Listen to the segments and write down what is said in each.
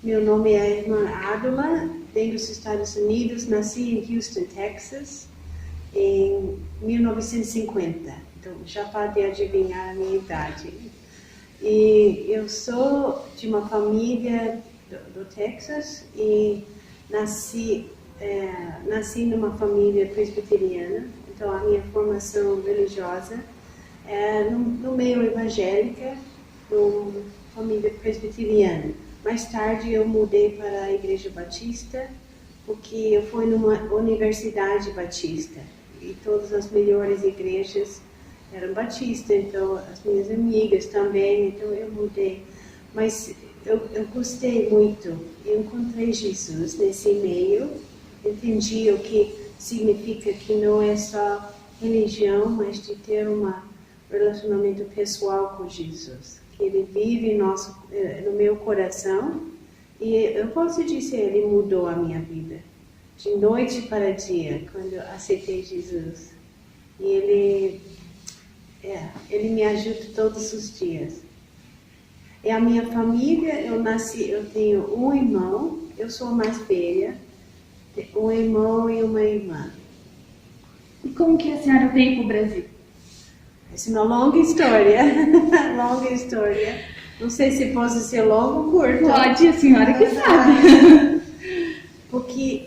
Meu nome é a irmã Adula, venho dos Estados Unidos, nasci em Houston, Texas, em 1950. Então, já pode adivinhar a minha idade. E eu sou de uma família do Texas e nasci numa família presbiteriana. Então, a minha formação religiosa é no meio evangélica, numa família presbiteriana. Mais tarde eu mudei para a Igreja Batista, porque eu fui numa universidade batista e todas as melhores igrejas eram batistas, então as minhas amigas também, então eu mudei. Mas eu gostei muito, eu encontrei Jesus nesse meio, entendi o que significa que não é só religião, mas de ter um relacionamento pessoal com Jesus, que Ele vive no meu coração, e eu posso dizer, Ele mudou a minha vida, de noite para dia, quando eu aceitei Jesus. E Ele me ajuda todos os dias. E a minha família, eu tenho um irmão, eu sou a mais velha, um irmão e uma irmã. E como que a senhora veio para o Brasil? Essa é uma longa história, longa história. Não sei se posso ser longa ou curta. Pode, a senhora que sabe. Porque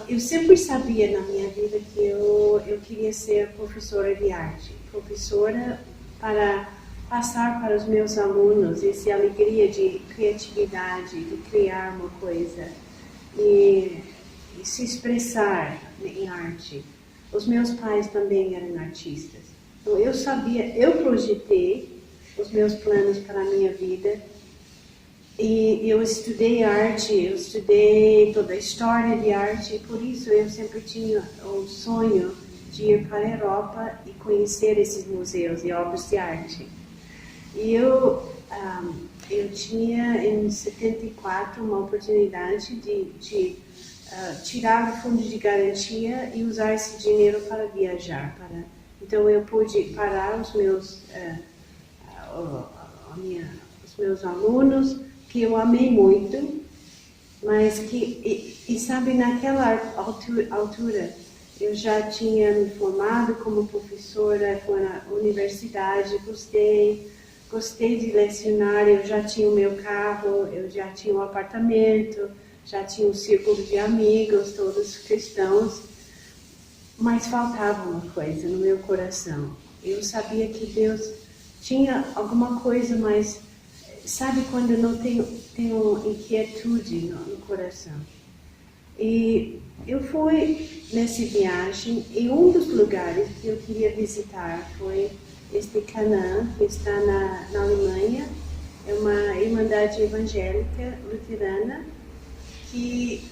eu sempre sabia na minha vida que eu queria ser professora de arte. Professora para passar para os meus alunos essa alegria de criatividade, de criar uma coisa e se expressar em arte. Os meus pais também eram artistas. Então eu projetei os meus planos para a minha vida e eu estudei arte, eu estudei toda a história de arte e por isso eu sempre tinha o sonho de ir para a Europa e conhecer esses museus e obras de arte. E eu tinha em 74 uma oportunidade de tirar o fundo de garantia e usar esse dinheiro para viajar. Então eu pude parar os meus alunos, que eu amei muito, mas sabe, naquela altura eu já tinha me formado como professora, fui na universidade, gostei de lecionar, eu já tinha o meu carro, eu já tinha um apartamento, já tinha um círculo de amigos, todos cristãos, mas faltava uma coisa no meu coração. Eu sabia que Deus tinha alguma coisa, mas sabe quando eu não tenho inquietude no coração? E eu fui nessa viagem e um dos lugares que eu queria visitar foi este Canaã, que está na Alemanha. É uma irmandade evangélica luterana que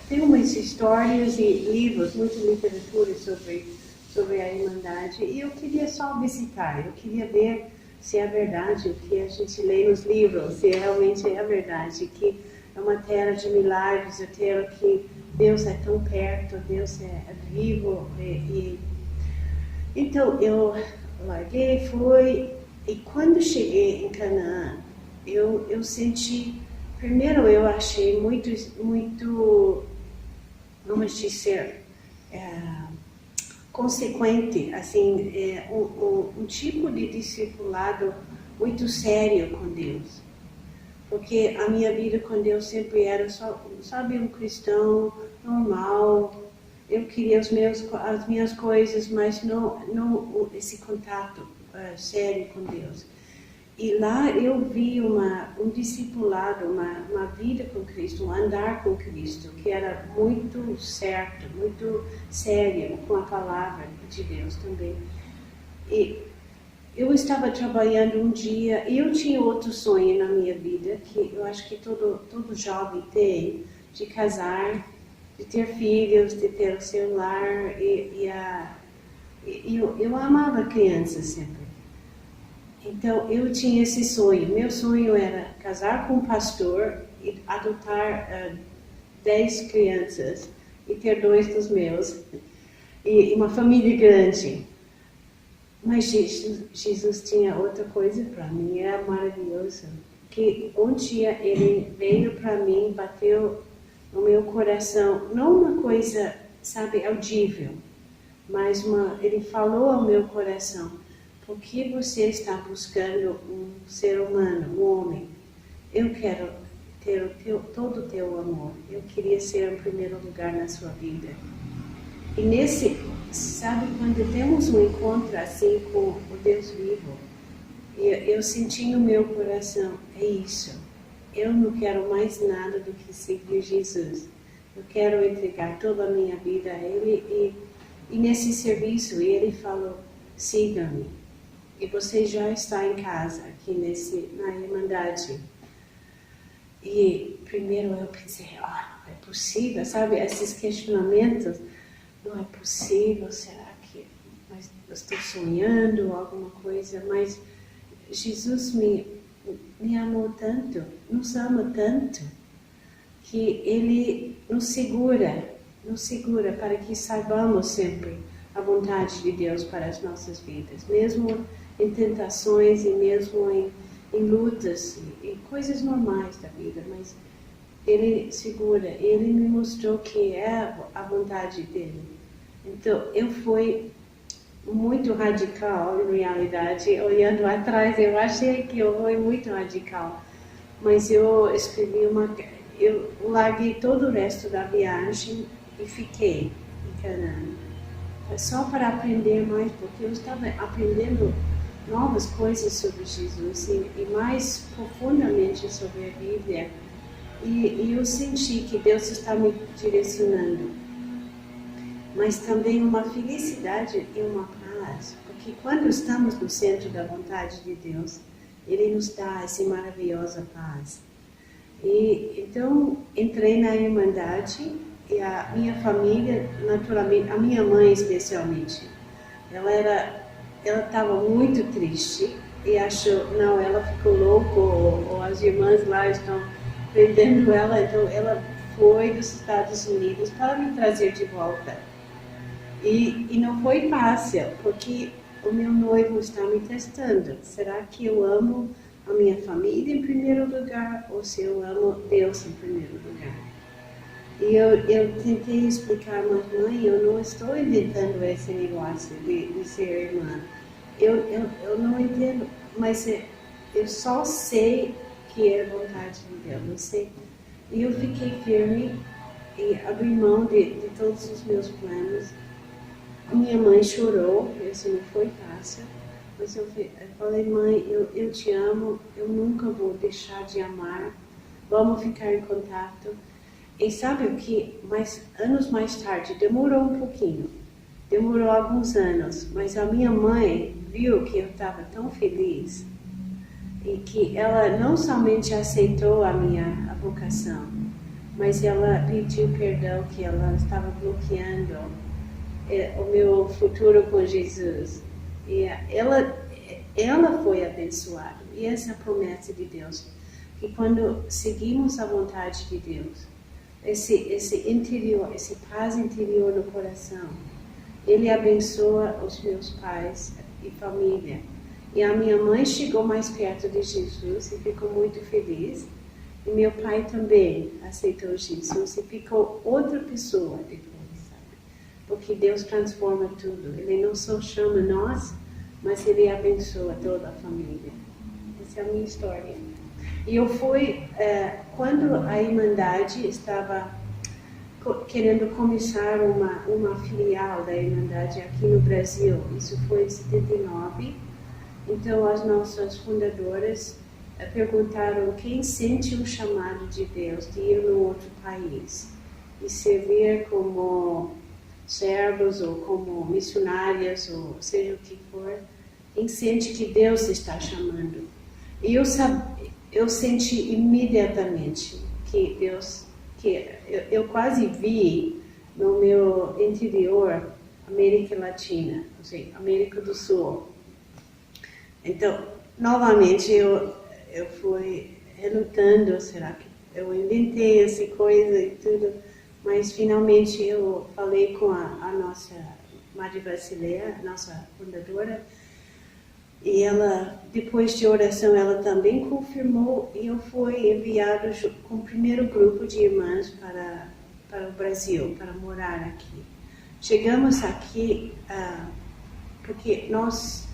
tem umas histórias e livros, muita literatura sobre a irmandade, e eu queria só visitar, eu queria ver se é verdade o que a gente lê nos livros, se realmente é verdade, que é uma terra de milagres, uma terra que Deus é tão perto, Deus é vivo. Então eu larguei, fui, e quando cheguei em Canaã, eu senti, primeiro eu achei muito, vamos dizer, consequente, assim, um tipo de discipulado muito sério com Deus. Porque a minha vida com Deus sempre era só, sabe, um cristão normal. Eu queria as minhas coisas, mas não esse contato sério com Deus. E lá eu vi um discipulado, uma vida com Cristo, um andar com Cristo, que era muito certo, muito sério, com a palavra de Deus também. E eu estava trabalhando um dia, e eu tinha outro sonho na minha vida, que eu acho que todo jovem tem, de casar, de ter filhos, de ter o seu lar, eu amava crianças sempre. Então, eu tinha esse sonho. Meu sonho era casar com um pastor e adotar 10 crianças e ter 2 dos meus. E uma família grande. Mas Jesus tinha outra coisa para mim. Era maravilhoso. que um dia ele veio para mim, bateu no meu coração, não uma coisa, sabe, audível, mas ele falou ao meu coração: por que você está buscando um ser humano, um homem? Eu quero ter todo o teu amor. Eu queria ser em primeiro lugar na sua vida. E sabe, quando temos um encontro assim com o Deus vivo, eu senti no meu coração, é isso. Eu não quero mais nada do que seguir Jesus. Eu quero entregar toda a minha vida a Ele. E nesse serviço, ele falou: siga-me. E você já está em casa, aqui na Irmandade. E primeiro eu pensei: não é possível, sabe? Esses questionamentos, não é possível, será que eu estou sonhando alguma coisa? Mas Jesus me amou tanto, nos ama tanto, que Ele nos segura para que saibamos sempre a vontade de Deus para as nossas vidas, mesmo em tentações e mesmo em lutas e coisas normais da vida, mas Ele segura, Ele me mostrou que é a vontade dEle. Então, eu fui muito radical, em realidade. Olhando atrás, eu achei que eu fui muito radical, mas eu escrevi eu larguei todo o resto da viagem e fiquei em Canaã, só para aprender mais, porque eu estava aprendendo novas coisas sobre Jesus e mais profundamente sobre a Bíblia, e eu senti que Deus está me direcionando, mas também uma felicidade e uma paz, porque quando estamos no centro da vontade de Deus, Ele nos dá essa maravilhosa paz. E então entrei na Irmandade e a minha família, naturalmente, a minha mãe especialmente, ela estava muito triste e achou, não, ela ficou louca ou as irmãs lá estão prendendo ela, então ela foi dos Estados Unidos para me trazer de volta. E não foi fácil, porque o meu noivo está me testando. Será que eu amo a minha família em primeiro lugar ou se eu amo Deus em primeiro lugar? E eu tentei explicar, mas mãe, eu não estou inventando esse negócio de ser irmã. Eu não entendo, mas eu só sei que é vontade de Deus, não sei. E eu fiquei firme e abri mão de todos os meus planos. A minha mãe chorou, isso não foi fácil, mas eu falei: mãe, eu te amo, eu nunca vou deixar de amar, vamos ficar em contato. E sabe o que? Anos mais tarde, demorou um pouquinho, demorou alguns anos, mas a minha mãe viu que eu estava tão feliz e que ela não somente aceitou a minha vocação, mas ela pediu perdão que ela estava bloqueando o meu futuro com Jesus. E ela foi abençoada. E essa é a promessa de Deus, que quando seguimos a vontade de Deus, esse interior, esse paz interior no coração, Ele abençoa os meus pais e família. E a minha mãe chegou mais perto de Jesus e ficou muito feliz. E meu pai também aceitou Jesus e ficou outra pessoa depois, sabe? Porque Deus transforma tudo. Ele não só chama nós, mas Ele abençoa toda a família. Essa é a minha história. E eu fui, quando a Irmandade estava querendo começar uma filial da Irmandade aqui no Brasil, isso foi em 79, então as nossas fundadoras perguntaram quem sente o chamado de Deus de ir num outro país e servir como servos ou como missionárias ou seja o que for, quem sente que Deus está chamando. E eu senti imediatamente que Deus, eu quase vi no meu interior América Latina, ou seja, América do Sul. Então, novamente eu fui relutando, será que eu inventei essa coisa e tudo, mas finalmente eu falei com a nossa Madre Basileia, nossa fundadora, E ela, depois de oração, ela também confirmou e eu fui enviado com o primeiro grupo de irmãs para o Brasil, para morar aqui. Chegamos aqui porque nós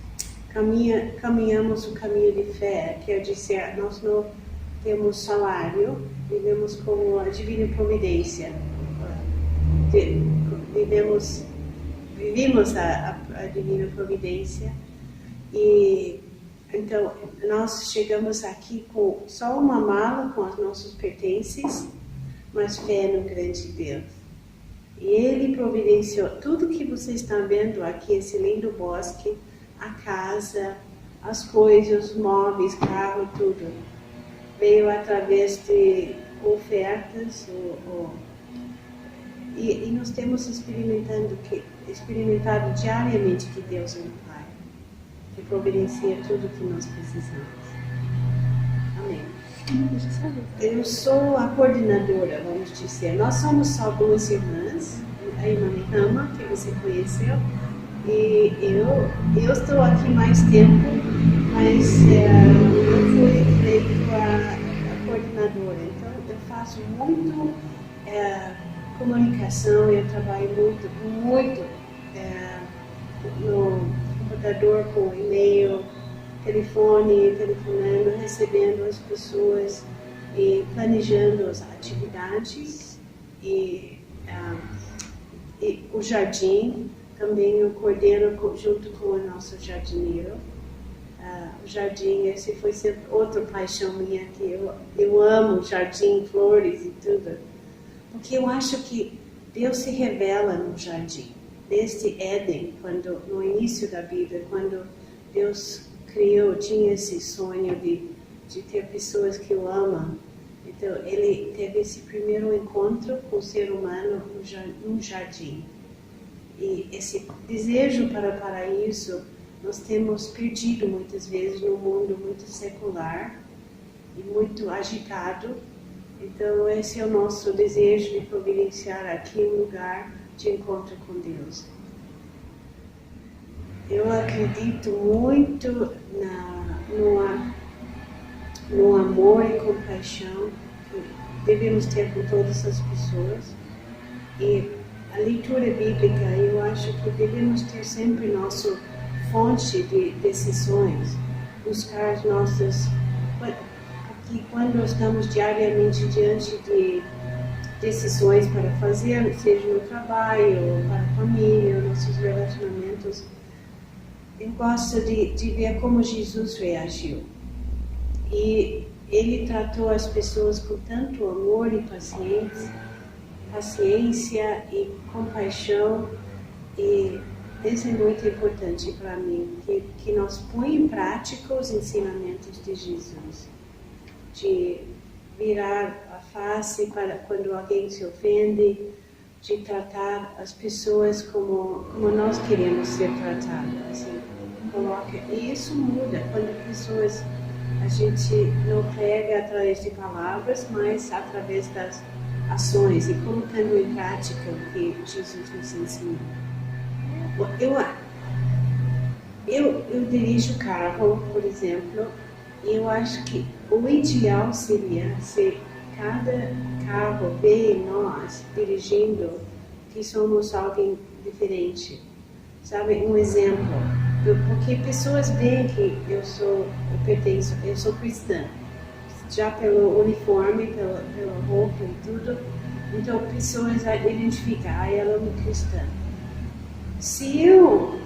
caminhamos o caminho de fé, quer dizer, nós não temos salário, vivemos como a divina providência. Vivimos a divina providência. E então nós chegamos aqui com só uma mala com os nossos pertences, mas fé no grande Deus. E Ele providenciou tudo que vocês estão vendo aqui, esse lindo bosque, a casa, as coisas, os móveis, carro, tudo. Veio através de ofertas e nós temos experimentado diariamente que Deus é um Pai, que providencia tudo que nós precisamos. Amém. Eu sou a coordenadora, vamos dizer. Nós somos só 2 irmãs, a irmã Rama, que você conheceu, e eu estou aqui mais tempo, mas eu fui eleito a coordenadora. Então eu faço muito comunicação, eu trabalho muito no computador, com e-mail, telefonando, recebendo as pessoas e planejando as atividades e o jardim também eu coordeno junto com o nosso jardineiro. O jardim, esse foi sempre outra paixão minha, que eu amo jardim, flores e tudo, porque eu acho que Deus se revela no jardim. Desde Éden, no início da Bíblia, quando Deus tinha esse sonho de ter pessoas que o amam. Então, ele teve esse primeiro encontro com o ser humano num jardim. E esse desejo para o paraíso nós temos perdido muitas vezes no mundo muito secular e muito agitado. Então, esse é o nosso desejo de providenciar aqui um lugar de encontro com Deus. Eu acredito muito no amor e compaixão que devemos ter com todas as pessoas. E a leitura bíblica, eu acho que devemos ter sempre nossa fonte de decisões, buscar as nossas... Porque quando estamos diariamente diante de decisões para fazer, seja no trabalho, para a família, nossos relacionamentos, eu gosto de ver como Jesus reagiu. E ele tratou as pessoas com tanto amor e paciência e compaixão. E isso é muito importante para mim, que nós põe em prática os ensinamentos de Jesus. De virar a face para quando alguém se ofende, de tratar as pessoas como nós queremos ser tratados. Assim, e isso muda quando a gente não prega através de palavras, mas através das ações e colocando em prática o que Jesus nos ensinou. Eu dirijo carro, por exemplo, e eu acho que o ideal seria se cada carro vê em nós dirigindo que somos alguém diferente. Sabe, um exemplo, porque pessoas veem que eu sou cristã, já pelo uniforme, pela roupa e tudo, então pessoas identificam, ela é uma cristã. Se eu,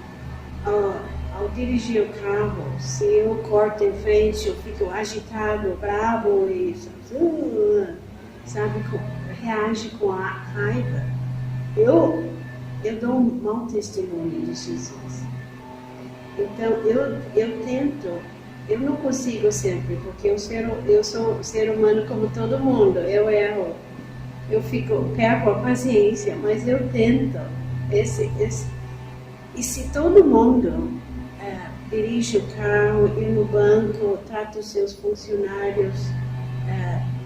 ao dirigir o carro, se eu corto em frente, eu fico agitado, bravo e reage com a raiva, eu dou um mau testemunho de Jesus. Então eu tento, eu não consigo sempre, porque eu sou um ser humano como todo mundo, eu erro, perco a paciência, mas eu tento. E se todo mundo dirige o carro, ir no banco, trata os seus funcionários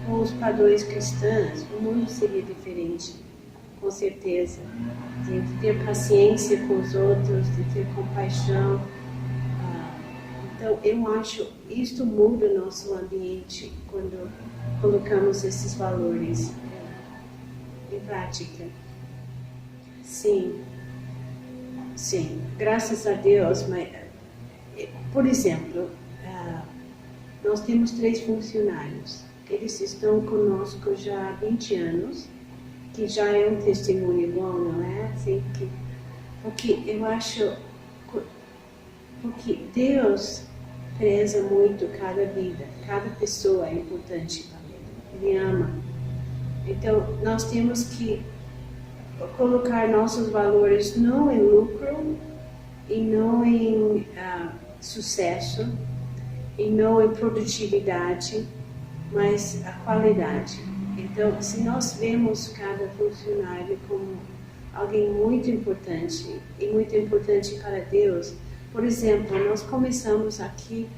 com os padrões cristãos, o mundo seria diferente, com certeza. De ter paciência com os outros, de ter compaixão. Então, eu acho que isto muda o nosso ambiente quando colocamos esses valores em prática. Sim, sim, graças a Deus. Mas, por exemplo, nós temos 3 funcionários. Eles estão conosco já há 20 anos, que já é um testemunho bom, não é? Assim, porque eu acho, porque Deus preza muito cada vida, cada pessoa é importante para Ele. Ele ama. Então, nós temos que colocar nossos valores não em lucro e não em sucesso e não em produtividade, mas a qualidade. Então, se nós vemos cada funcionário como alguém muito importante e muito importante para Deus, por exemplo, nós começamos aqui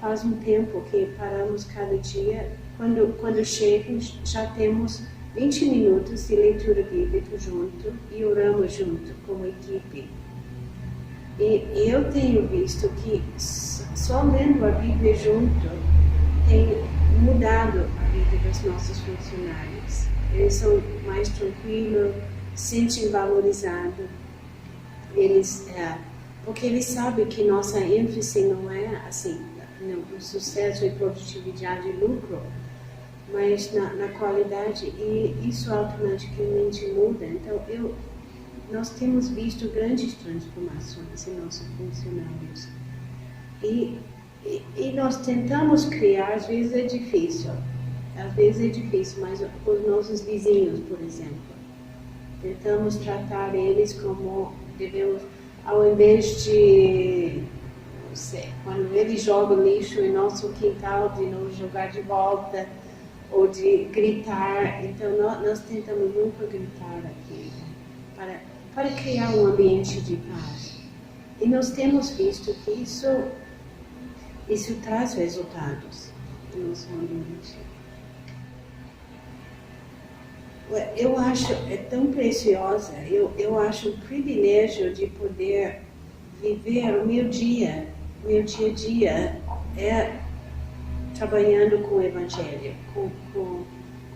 faz um tempo que paramos cada dia, quando chego já temos 20 minutos de leitura bíblica junto e oramos junto como equipe. E eu tenho visto que só lendo a Bíblia junto tem mudado a vida dos nossos funcionários. Eles são mais tranquilos, sentem valorizados. Porque eles sabem que nossa ênfase não é assim, no sucesso e produtividade e lucro, mas na qualidade, e isso automaticamente muda. Então, nós temos visto grandes transformações em nossos funcionários. E nós tentamos criar, às vezes é difícil, mas os nossos vizinhos, por exemplo, tentamos tratar eles como devemos, ao invés de, não sei, quando eles jogam lixo em nosso quintal, de não jogar de volta, ou de gritar. Então, nós tentamos nunca gritar aqui, para criar um ambiente de paz. E nós temos visto que isso traz resultados no nosso ambiente. Eu acho tão preciosa, eu acho um privilégio de poder viver o meu dia a dia trabalhando com o Evangelho,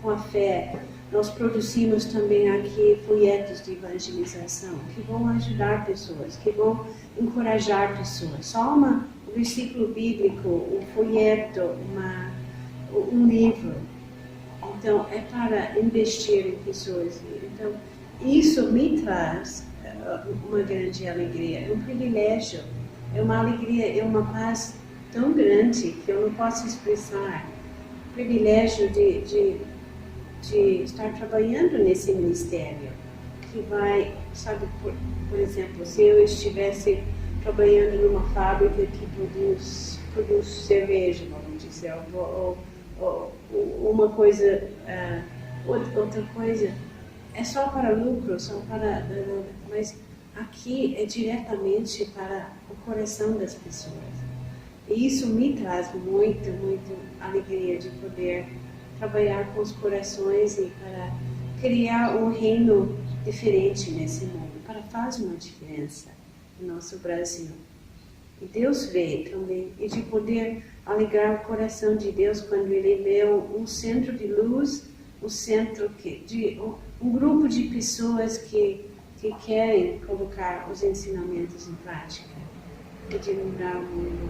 com a fé. Nós produzimos também aqui folhetos de evangelização que vão ajudar pessoas, que vão encorajar pessoas. Só um versículo bíblico, um folheto, um livro. Então, é para investir em pessoas. Então, isso me traz uma grande alegria, é um privilégio, é uma alegria, é uma paz tão grande que eu não posso expressar. O privilégio de estar trabalhando nesse ministério, que vai, sabe, por exemplo, se eu estivesse trabalhando numa fábrica que produz cerveja, vamos dizer, ou uma coisa, outra coisa, é só para lucro, mas aqui é diretamente para o coração das pessoas. E isso me traz muito, muito alegria de poder trabalhar com os corações e para criar um reino diferente nesse mundo, para fazer uma diferença no nosso Brasil. E Deus vê também, e de poder alegrar o coração de Deus quando Ele vê um centro de luz, um grupo de pessoas que querem colocar os ensinamentos em prática e de mudar o mundo.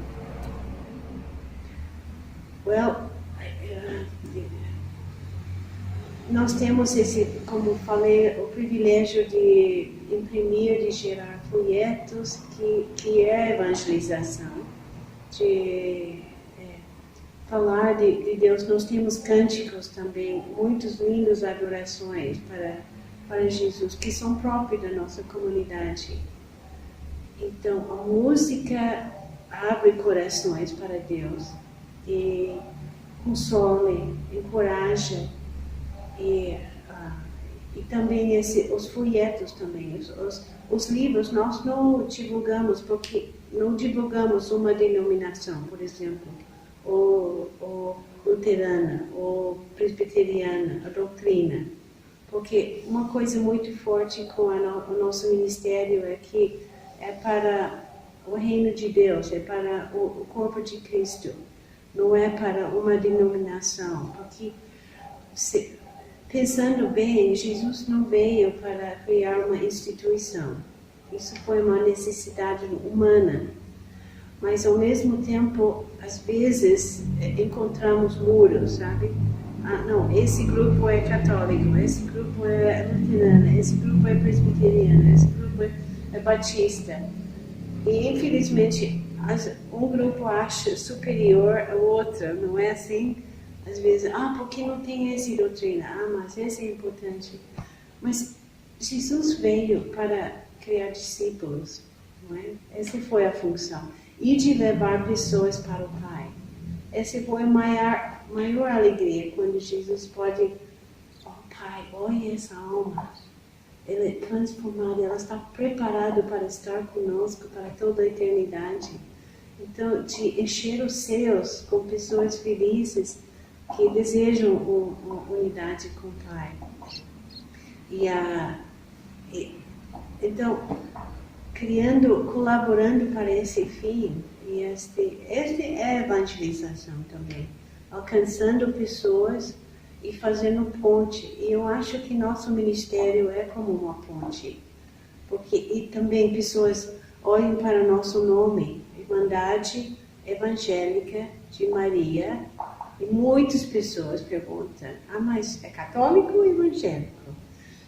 Nós temos como falei, o privilégio de imprimir, de gerar folhetos, que é evangelização, de falar de Deus. Nós temos cânticos também, muitos lindos adorações para Jesus, que são próprios da nossa comunidade. Então, a música abre corações para Deus e console, encoraja. E também os folhetos também, os livros, nós não divulgamos, porque não divulgamos uma denominação, por exemplo, ou luterana, ou presbiteriana, a doutrina. Porque uma coisa muito forte com o nosso ministério é que é para o reino de Deus, é para o corpo de Cristo, não é para uma denominação, porque pensando bem, Jesus não veio para criar uma instituição, isso foi uma necessidade humana, mas ao mesmo tempo, às vezes, encontramos muros, sabe? Ah, não, esse grupo é católico, esse grupo é luterano, esse grupo é presbiteriano, esse grupo é batista. E, infelizmente, um grupo acha superior ao outro, não é assim? Às vezes, porque não tem essa doutrina? Mas esse é importante. Mas Jesus veio para criar discípulos, não é? Essa foi a função. E de levar pessoas para o Pai. Essa foi a maior alegria, quando Jesus pode, Pai, olha essa alma. Ela é transformada, ela está preparada para estar conosco para toda a eternidade. Então, de encher os céus com pessoas felizes que desejam uma unidade com o Pai. Então, colaborando para esse fim, e este é evangelização também, alcançando pessoas e fazendo ponte. E eu acho que nosso ministério é como uma ponte, e também pessoas olham para o nosso nome, Irmandade Evangélica de Maria, e muitas pessoas perguntam, mas é católico ou evangélico?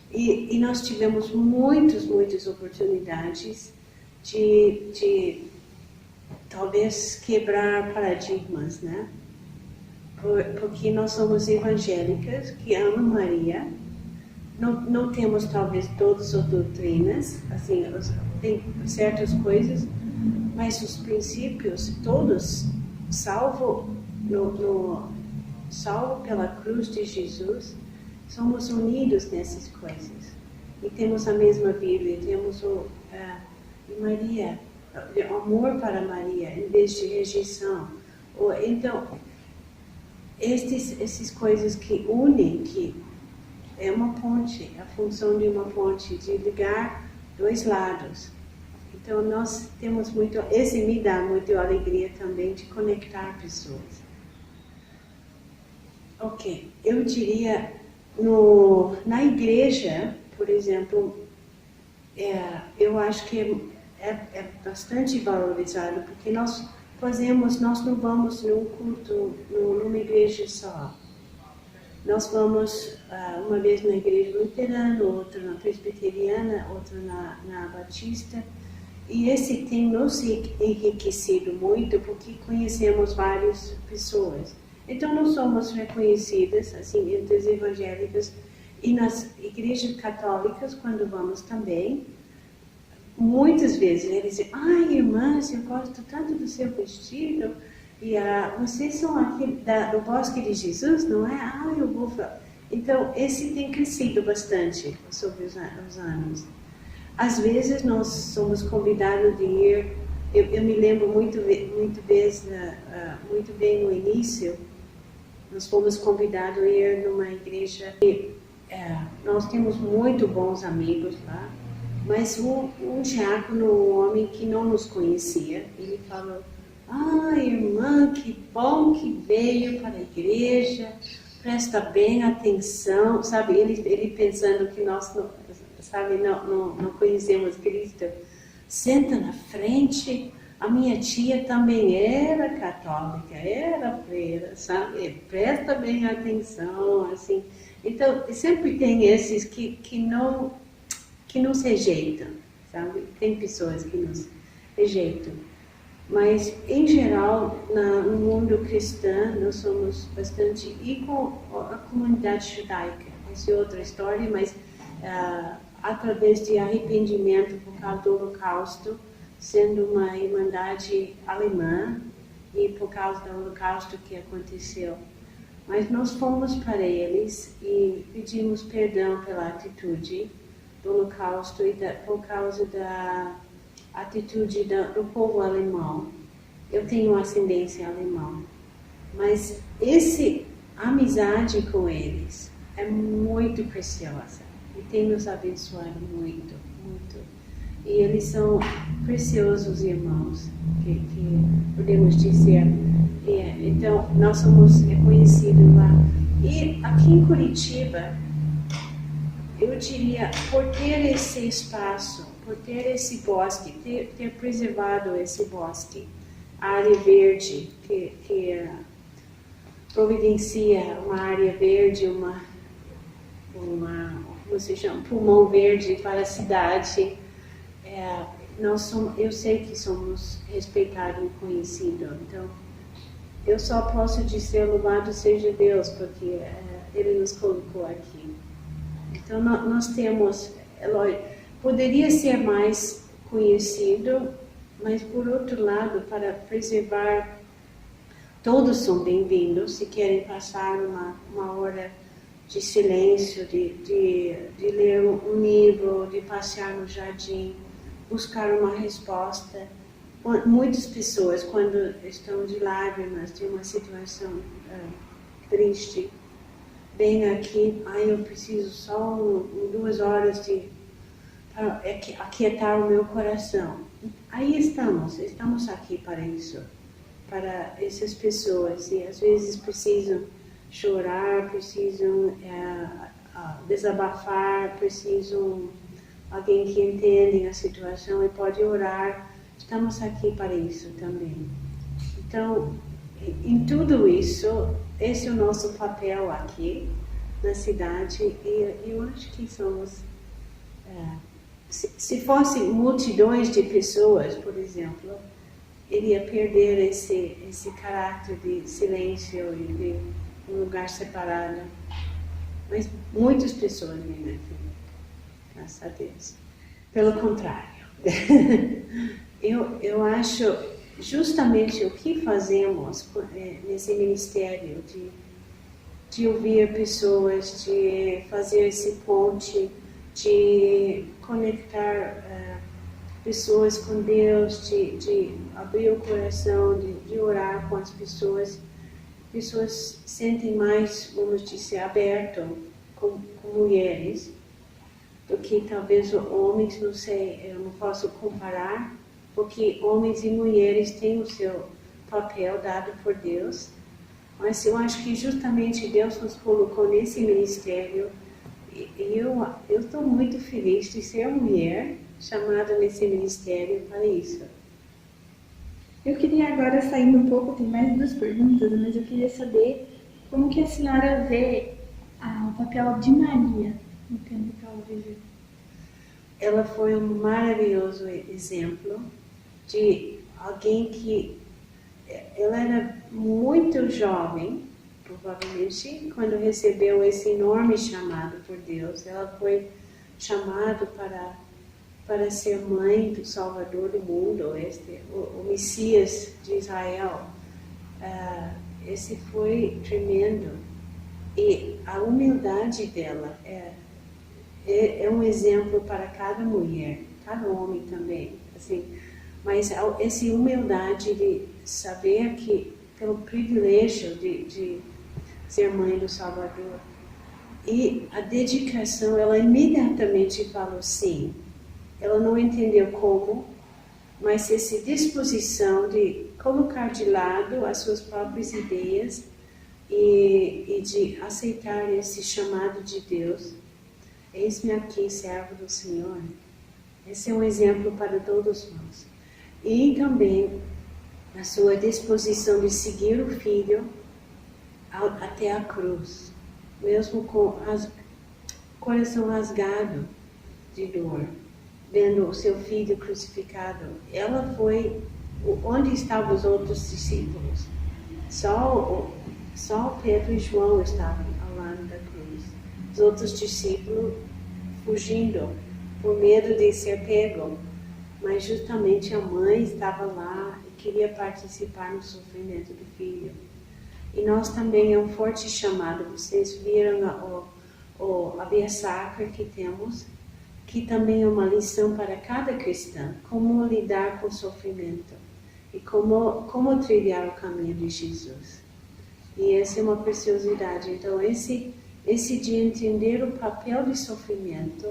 E nós tivemos muitas oportunidades de talvez quebrar paradigmas, né? Porque nós somos evangélicas que amam Maria, não temos talvez todas as doutrinas, assim, tem certas coisas, mas os princípios todos, salvo pela cruz de Jesus, somos unidos nessas coisas. E temos a mesma Bíblia, temos Maria, amor para Maria, em vez de rejeição. Então, essas coisas que unem, que é uma ponte, a função de uma ponte, de ligar dois lados. Então, nós temos esse me dá muita alegria também de conectar pessoas. Ok, eu diria, na igreja, por exemplo, eu acho que é bastante valorizado, porque nós não vamos num culto, numa igreja só. Nós vamos uma vez na igreja luterana, outra na presbiteriana, outra na batista, e esse tem nos enriquecido muito, porque conhecemos várias pessoas. Então, nós somos reconhecidas, assim, entre as evangélicas e nas igrejas católicas, quando vamos também. Muitas vezes eles dizem, irmãs, eu gosto tanto do seu vestido, e vocês são aqui do Bosque de Jesus, não é? Eu vou falar. Então, esse tem crescido bastante sobre os anos. Às vezes, nós somos convidados de ir, eu me lembro muito bem no início, nós fomos convidados a ir numa igreja, nós temos muito bons amigos lá, mas um diácono, um homem que não nos conhecia, ele falou, irmã, que bom que veio para a igreja, presta bem atenção, sabe, ele pensando que nós não conhecemos Cristo, senta na frente. A minha tia também era católica, era freira, sabe? Presta bem atenção, assim. Então, sempre tem esses que não nos rejeitam, sabe? Tem pessoas que nos rejeitam. Mas, em geral, no mundo cristão, nós somos bastante... E com a comunidade judaica, essa é outra história, mas através de arrependimento por causa do Holocausto, sendo uma irmandade alemã e por causa do holocausto que aconteceu. Mas nós fomos para eles e pedimos perdão pela atitude do holocausto e por causa da atitude do povo alemão. Eu tenho ascendência alemã, mas essa amizade com eles é muito preciosa e tem nos abençoado muito, muito. E eles são preciosos irmãos, que podemos dizer. Então, nós somos reconhecidos lá. E aqui em Curitiba, eu diria, por ter esse espaço, por ter esse bosque, ter preservado esse bosque, a área verde, que providencia uma área verde, como se chama, pulmão verde para a cidade. Eu sei que somos respeitados e conhecidos, então eu só posso dizer louvado seja Deus, porque Ele nos colocou aqui. Então nós temos, poderia ser mais conhecido, mas por outro lado, para preservar, todos são bem-vindos se querem passar uma hora de silêncio, de ler um livro, de passear no jardim, buscar uma resposta. Muitas pessoas, quando estão de lágrimas, de uma situação triste, vêm aqui, eu preciso só 2 horas de aquietar o meu coração. Aí estamos aqui para isso, para essas pessoas, e às vezes precisam chorar, precisam desabafar, precisam alguém que entende a situação e pode orar. Estamos aqui para isso também. Então, em tudo isso, esse é o nosso papel aqui na cidade, e eu acho que somos... Se fossem multidões de pessoas, por exemplo, iria perder esse caráter de silêncio e de um lugar separado. Mas muitas pessoas vêm aqui, graças a Deus. Pelo contrário, eu acho justamente o que fazemos nesse ministério de ouvir pessoas, de fazer esse ponte, de conectar pessoas com Deus, de abrir o coração, de orar com as pessoas. Pessoas sentem mais, vamos dizer, aberto com mulheres do que talvez homens, não sei, eu não posso comparar, porque homens e mulheres têm o seu papel dado por Deus, mas eu acho que justamente Deus nos colocou nesse ministério, e eu estou muito feliz de ser mulher chamada nesse ministério para isso. Eu queria agora, saindo um pouco, tem mais 2 perguntas, mas eu queria saber como que a senhora vê o papel de Maria no tempo que ela viveu. Ela foi um maravilhoso exemplo de alguém que... Ela era muito jovem, provavelmente, quando recebeu esse enorme chamado por Deus. Ela foi chamada para ser mãe do Salvador do mundo, o Messias de Israel. Esse foi tremendo. E a humildade dela é um exemplo para cada mulher, cada homem também. Assim, mas essa humildade de saber que, pelo privilégio de ser mãe do Salvador, e a dedicação, ela imediatamente falou sim. Ela não entendeu como, mas essa disposição de colocar de lado as suas próprias ideias e de aceitar esse chamado de Deus. Eis-me aqui, servo do Senhor. Esse é um exemplo para todos nós. E também a sua disposição de seguir o Filho até a cruz, mesmo com o coração rasgado de dor, vendo o seu filho crucificado. Ela foi onde estavam os outros discípulos. Só Pedro e João estavam ao lado da cruz. Os outros discípulos fugindo por medo de ser pego. Mas justamente a mãe estava lá e queria participar no sofrimento do filho. E nós também é um forte chamado. Vocês viram a Via Sacra que temos, que também é uma lição para cada cristão, como lidar com o sofrimento e como trilhar o caminho de Jesus. E essa é uma preciosidade. Então, esse de entender o papel de sofrimento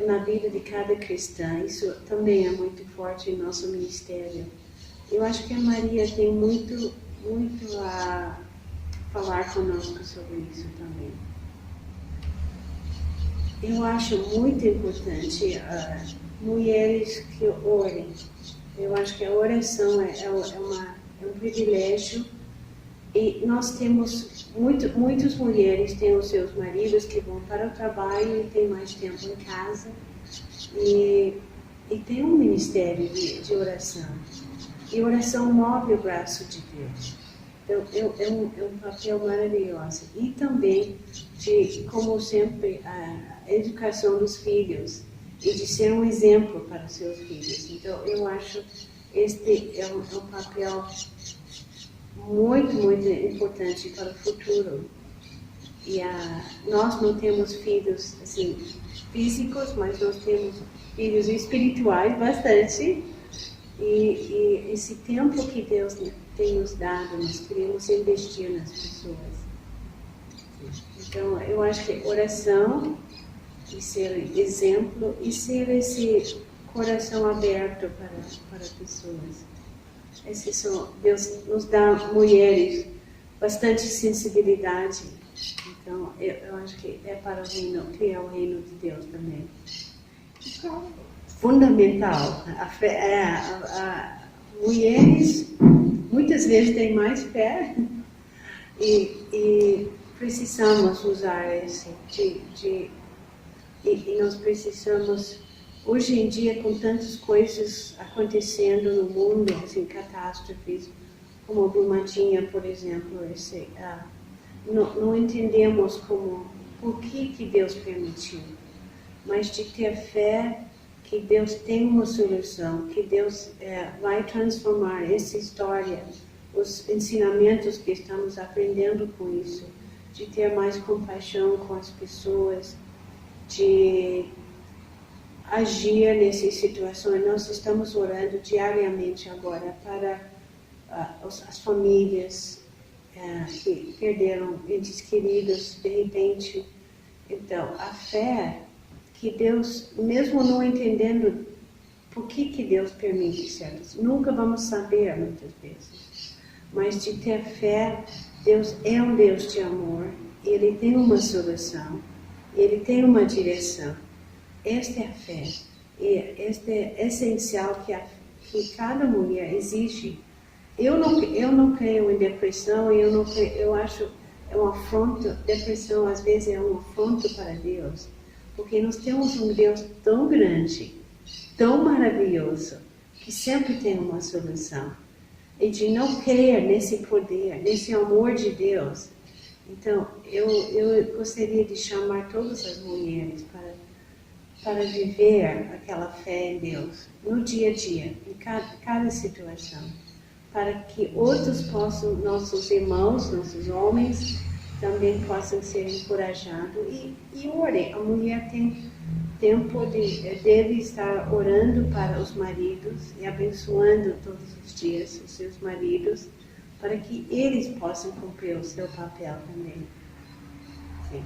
na vida de cada cristã. Isso também é muito forte em nosso ministério. Eu acho que a Maria tem muito a falar conosco sobre isso também. Eu acho muito importante mulheres que orem. Eu acho que a oração é um privilégio. E nós temos, muitas mulheres têm os seus maridos que vão para o trabalho e têm mais tempo em casa. E tem um ministério de oração. E oração move o braço de Deus. Então, é um papel maravilhoso. E também, como sempre, a educação dos filhos. E de ser um exemplo para os seus filhos. Então, eu acho este é um papel muito importante para o futuro. E nós não temos filhos assim, físicos, mas nós temos filhos espirituais bastante. E esse tempo que Deus tem nos dado, nós queremos investir nas pessoas. Então, eu acho que oração, e ser exemplo, e ser esse coração aberto para pessoas. Deus nos dá mulheres bastante sensibilidade. Então, eu acho que é para criar o reino de Deus também. Fundamental. Mulheres muitas vezes têm mais fé e precisamos usar esse e nós precisamos, hoje em dia, com tantas coisas acontecendo no mundo, assim, catástrofes, como Brumadinho, por exemplo, não entendemos por que Deus permitiu, mas de ter fé que Deus tem uma solução, que Deus vai transformar essa história, os ensinamentos que estamos aprendendo com isso, de ter mais compaixão com as pessoas, de agir nessas situações. Nós estamos orando diariamente agora para as famílias que perderam entes queridos de repente. Então, a fé que Deus, mesmo não entendendo por que Deus permite certas, nunca vamos saber muitas vezes, mas de ter fé, Deus é um Deus de amor, Ele tem uma solução, Ele tem uma direção. Esta é a fé. E este é essencial que cada mulher exige. Eu não creio em depressão, eu acho é um afronto. Depressão às vezes é um afronto para Deus, porque nós temos um Deus tão grande, tão maravilhoso, que sempre tem uma solução. E de não crer nesse poder, nesse amor de Deus. Então, eu gostaria de chamar todas as mulheres para viver aquela fé em Deus, no dia a dia, em cada situação, para que outros possam, nossos irmãos, nossos homens, também possam ser encorajados e orem. A mulher tem tempo deve estar orando para os maridos e abençoando todos os dias os seus maridos, para que eles possam cumprir o seu papel também. Sim.